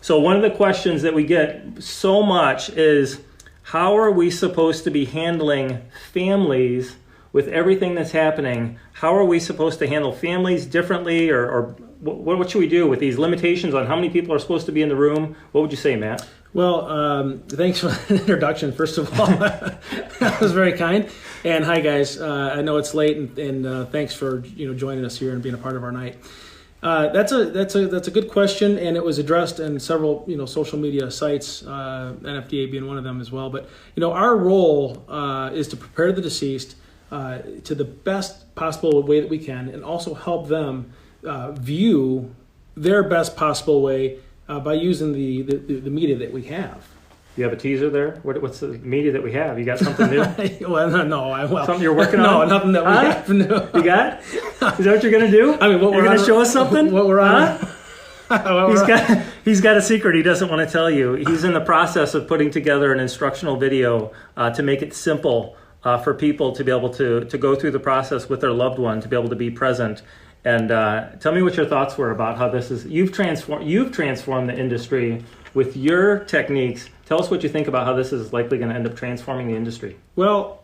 So one of the questions that we get so much is, how are we supposed to be handling families with everything that's happening? How are we supposed to handle families differently, or what should we do with these limitations on how many people are supposed to be in the room? What would you say, Matt? Well, thanks for the introduction, first of all. That was very kind. And hi, guys. I know it's late, and thanks for joining us here and being a part of our night. That's a good question, and it was addressed in several social media sites, NFDA being one of them as well. But our role is to prepare the deceased to the best possible way that we can, and also help them view their best possible way by using the media that we have. You have a teaser there? What's the media that we have? You got something new? Well, no. Something you're working No, on? nothing that we have. No. You got? Is that what you're going to do? I mean, you're going to show us something? What we're on? He's got a secret he doesn't want to tell you. He's in the process of putting together an instructional video to make it simple for people to be able to go through the process with their loved one, to be able to be present. And tell me what your thoughts were about how this is. You've transformed the industry with your techniques. Tell us what you think about how this is likely going to end up transforming the industry. Well,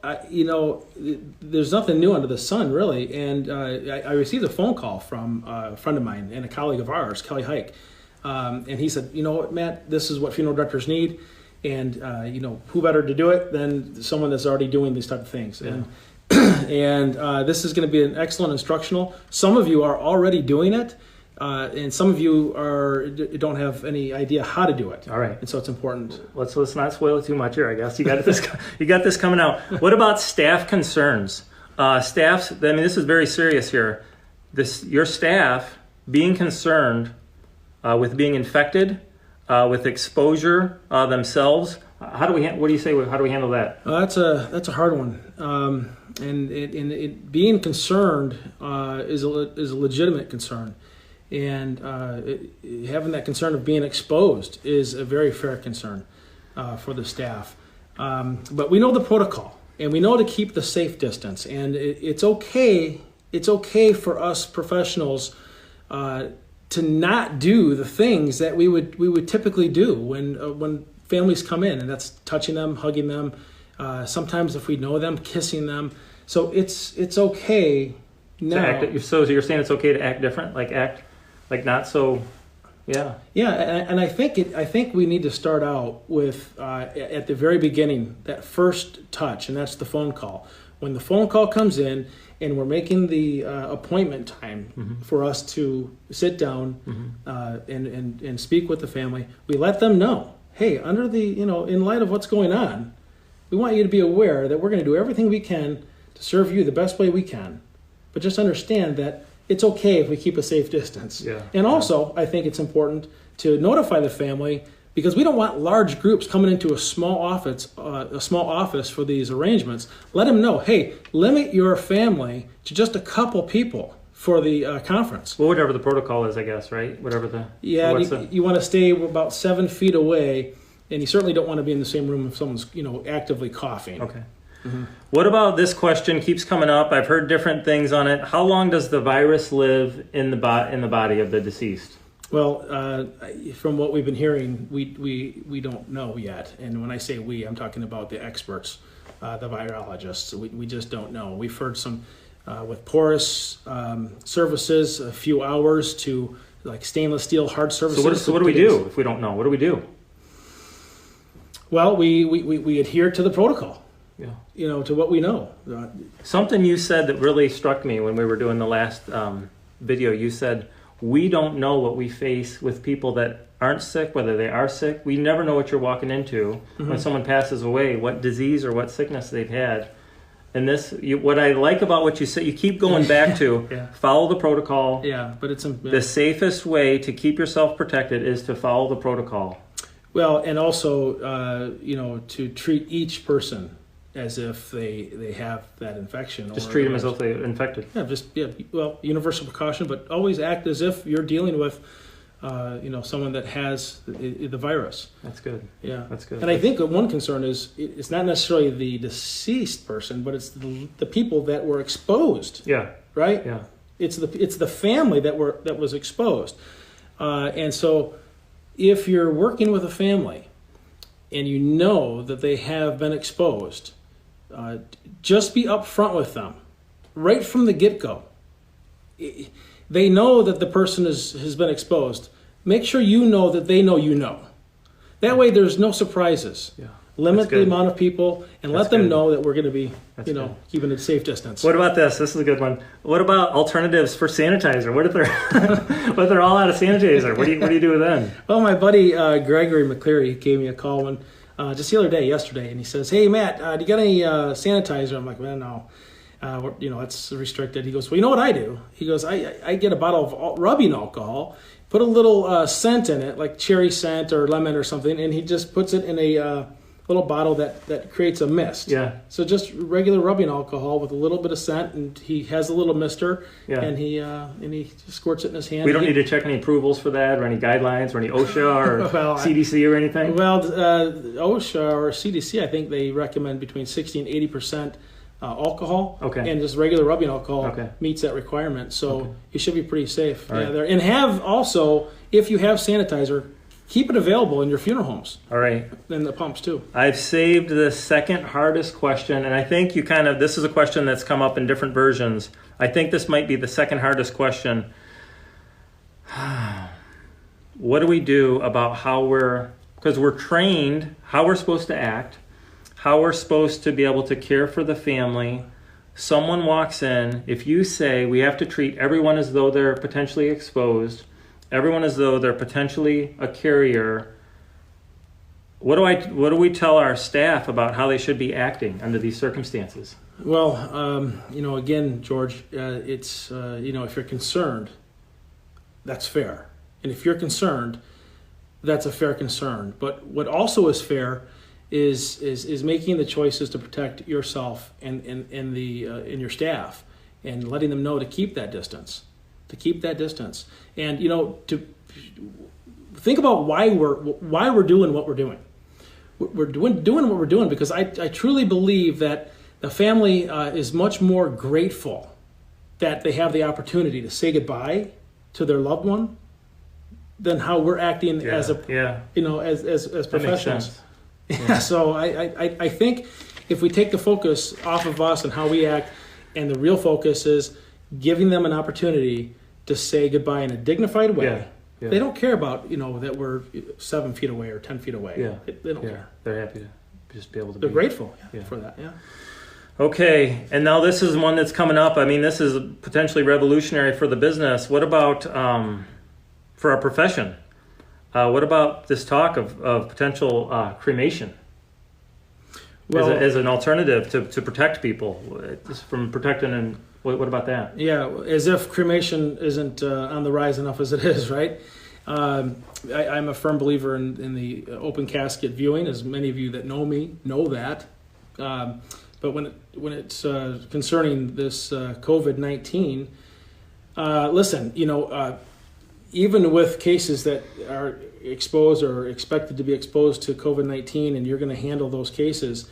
there's nothing new under the sun, really. And I received a phone call from a friend of mine and a colleague of ours, Kelly Hike. And he said, you know what, Matt, this is what funeral directors need. And, who better to do it than someone that's already doing these type of things. Yeah. And this is going to be an excellent instructional. Some of you are already doing it. And some of you don't have any idea how to do it. All right. And so it's important. Let's not spoil it too much here, I guess. You got this coming out. What about staff concerns? Staffs, this is very serious here. Your staff being concerned with being infected, with exposure themselves. What do you say? How do we handle that? That's a hard one. And being concerned is a legitimate concern. And having that concern of being exposed is a very fair concern for the staff. But we know the protocol, and we know to keep the safe distance. And it's okay for us professionals to not do the things that we would typically do when families come in, and that's touching them, hugging them. Sometimes if we know them, kissing them. So it's okay now. So you're saying it's okay to act different, like not so, yeah. Yeah, and I think we need to start out with at the very beginning, that first touch, and that's the phone call. When the phone call comes in, and we're making the appointment time for us to sit down and speak with the family, we let them know, hey, under the in light of what's going on, we want you to be aware that we're going to do everything we can to serve you the best way we can, but just understand that it's okay if we keep a safe distance. Yeah. And also, I think it's important to notify the family, because we don't want large groups coming into a small office for these arrangements. Let them know, hey, limit your family to just a couple people for the conference. Well, whatever the protocol is, I guess, right? Whatever the... Yeah, you want to stay about 7 feet away, and you certainly don't want to be in the same room if someone's actively coughing. Okay. Mm-hmm. What about this question? Keeps coming up. I've heard different things on it. How long does the virus live in the body of the deceased? Well, from what we've been hearing, we don't know yet. And when I say we, I'm talking about the experts, the virologists. We just don't know. We've heard some with porous surfaces, a few hours, to like stainless steel hard surfaces. So what do we do if we don't know? What do we do? Well, we adhere to the protocol. Yeah. To what we know. Something you said that really struck me when we were doing the last video. You said, we don't know what we face with people that aren't sick, whether they are sick. We never know what you're walking into when someone passes away, what disease or what sickness they've had. And what I like about what you say, you keep going back to follow the protocol. Yeah, but it's the safest way to keep yourself protected is to follow the protocol. Well, and also, to treat each person as if they have that infection. Just treat them as if they're infected. Well, universal precaution, but always act as if you're dealing with, someone that has the virus. That's good. Yeah, that's good. And I think one concern is it's not necessarily the deceased person, but it's the people that were exposed. Yeah. Right. Yeah. It's the family that was exposed, and so if you're working with a family and you know that they have been exposed, just be upfront with them right from the get-go. They know that the person has been exposed. Make sure you know that they know you know. That way there's no surprises. Yeah. Limit the amount of people and let them know that we're going to be, keeping a safe distance. What about this? This is a good one. What about alternatives for sanitizer? What if they're all out of sanitizer? What do you do then? Well, my buddy Gregory McCleary gave me a call just the other day, yesterday, and he says, "Hey Matt, do you got any sanitizer?" I'm like, "Well, no, that's restricted." He goes, "Well, you know what I do?" He goes, "I get a bottle of rubbing alcohol, put a little scent in it, like cherry scent or lemon or something, and he just puts it in a little bottle that creates a mist." Yeah. So just regular rubbing alcohol with a little bit of scent, and he has a little mister, and he just squirts it in his hand. We don't need to check any approvals for that, or any guidelines, or any OSHA, or CDC, or anything. Well, OSHA or CDC, I think they recommend between 60 and 80% alcohol. Okay. And just regular rubbing alcohol meets that requirement, so you should be pretty safe. All right. There. And have also, if you have sanitizer, keep it available in your funeral homes. All right. And the pumps too. I've saved the second hardest question, and I think this is a question that's come up in different versions. I think this might be the second hardest question. What do we do about because we're trained, how we're supposed to act, how we're supposed to be able to care for the family. Someone walks in, if you say we have to treat everyone as though they're potentially exposed, everyone as though they're potentially a carrier, what do we tell our staff about how they should be acting under these circumstances? Well, again, George, it's if you're concerned, that's fair, and if you're concerned, that's a fair concern. But what also is fair is making the choices to protect yourself and your staff, and letting them know to keep that distance. And to think about why we're doing what we're doing. We're doing what we're doing because I truly believe that the family is much more grateful that they have the opportunity to say goodbye to their loved one than how we're acting as professionals. Yeah. So I think if we take the focus off of us and how we act, and the real focus is giving them an opportunity to say goodbye in a dignified way. Yeah. They don't care about, that we're 7 feet away or 10 feet away. Yeah. They don't care. They're happy to just be able to They're grateful for that, yeah. Okay, and now this is one that's coming up. I mean, this is potentially revolutionary for the business. What about for our profession? What about this talk of potential cremation as an alternative to protect people from protecting and... What about that? Yeah, as if cremation isn't on the rise enough as it is, right? I'm a firm believer in the open casket viewing, as many of you that know me know that. But when it's concerning this COVID-19, listen, even with cases that are exposed or expected to be exposed to COVID-19, and you're going to handle those cases,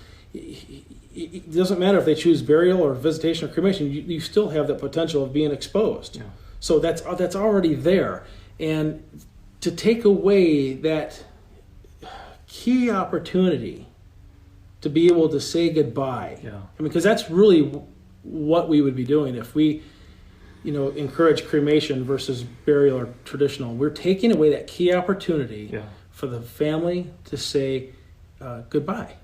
it doesn't matter if they choose burial or visitation or cremation, you still have the potential of being exposed. Yeah. So that's already there. And to take away that key opportunity to be able to say goodbye, because that's really what we would be doing if we encourage cremation versus burial or traditional. We're taking away that key opportunity for the family to say goodbye.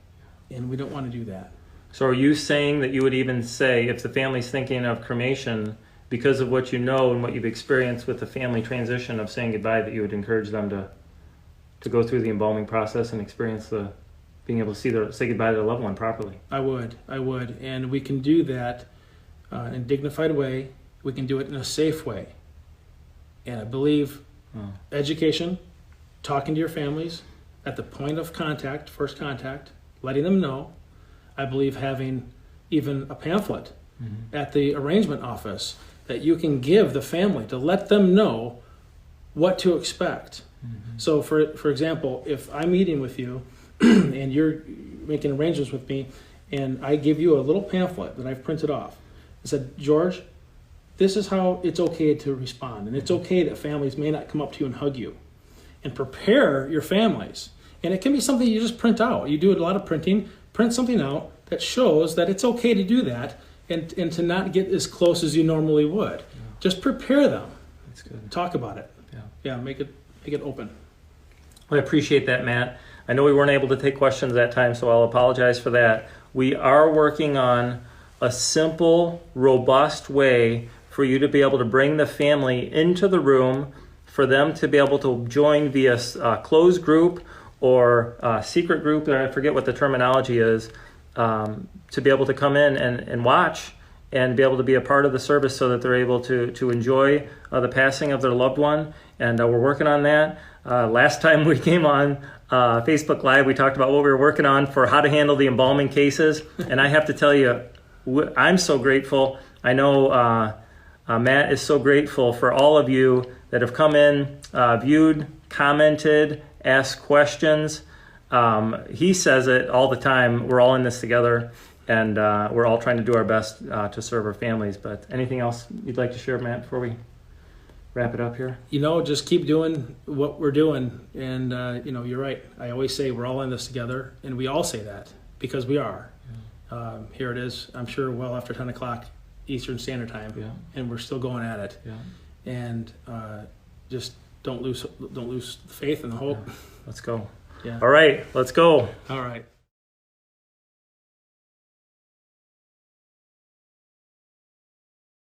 And we don't want to do that. So are you saying that you would even say, if the family's thinking of cremation, because of what you know and what you've experienced with the family transition of saying goodbye, that you would encourage them to go through the embalming process and experience being able to say goodbye to their loved one properly? I would. And we can do that in a dignified way. We can do it in a safe way. And I believe education, talking to your families at the point of contact, first contact, letting them know. I believe having even a pamphlet at the arrangement office that you can give the family to let them know what to expect. Mm-hmm. So for example, if I'm meeting with you and you're making arrangements with me, and I give you a little pamphlet that I've printed off, I said, George, this is how it's okay to respond. And it's okay that families may not come up to you and hug you. and prepare your families. And it can be something you just print out. You do a lot of printing, print something out that shows that it's okay to do that and to not get as close as you normally would. Yeah. Just prepare them. That's good. Talk about it. Yeah. Yeah, make it open. Well, I appreciate that, Matt. I know we weren't able to take questions that time, so I'll apologize for that. We are working on a simple, robust way for you to be able to bring the family into the room, for them to be able to join via closed group or secret group, I forget what the terminology is, to be able to come in and watch and be able to be a part of the service so that they're able to enjoy the passing of their loved one. And we're working on that. Last time we came on Facebook Live, we talked about what we were working on for how to handle the embalming cases. And I have to tell you, I'm so grateful. I know Matt is so grateful for all of you that have come in, viewed, commented, asked questions. He says it all the time. We're all in this together, and we're all trying to do our best to serve our families. But anything else you'd like to share, Matt, before we wrap it up here? Just keep doing what we're doing. And, you're right. I always say we're all in this together, and we all say that because we are. Yeah. Here it is, I'm sure, well after 10 o'clock Eastern Standard Time, yeah. And we're still going at it. Yeah. And just don't lose faith and the hope. Yeah. Let's go. Yeah. All right, let's go. All right.